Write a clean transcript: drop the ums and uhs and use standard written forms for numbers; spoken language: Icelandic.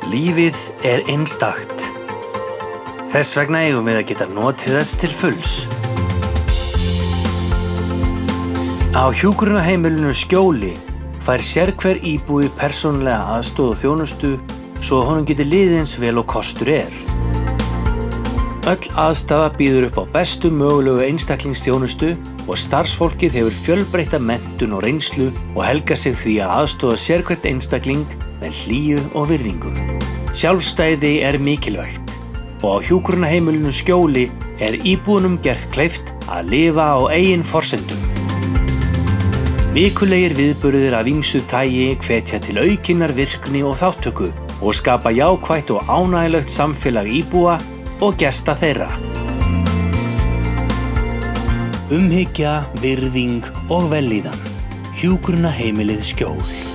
Lífið er einstakt. Þess vegna eigum við að geta notið þess til fulls. Á hjúkrunarheimilinu Skjóli fær sérhver íbúi persónulega aðstoð og þjónustu svo að honum geti liðið eins vel og kostur er. Öll aðstaða býður upp á bestu mögulegu einstaklingsþjónustu og starfsfólkið hefur fjölbreytta menntun og reynslu og helgar sig því að aðstoða sérhvert einstakling með hlýju og virðingu. Sjálfstæði er mikilvægt og á hjúkrunarheimilinu Skjóli er íbúunum gert kleift að lifa á eigin forsendum. Vikulegir viðburðir af ýmsu tagi hvetja til aukinnar virkni og þátttöku og skapa jákvætt og ánægjulegt samfélag íbúa og gesta þeirra. Umhyggja, virðing og vellíðan. Hjúkrunarheimilið Skjól.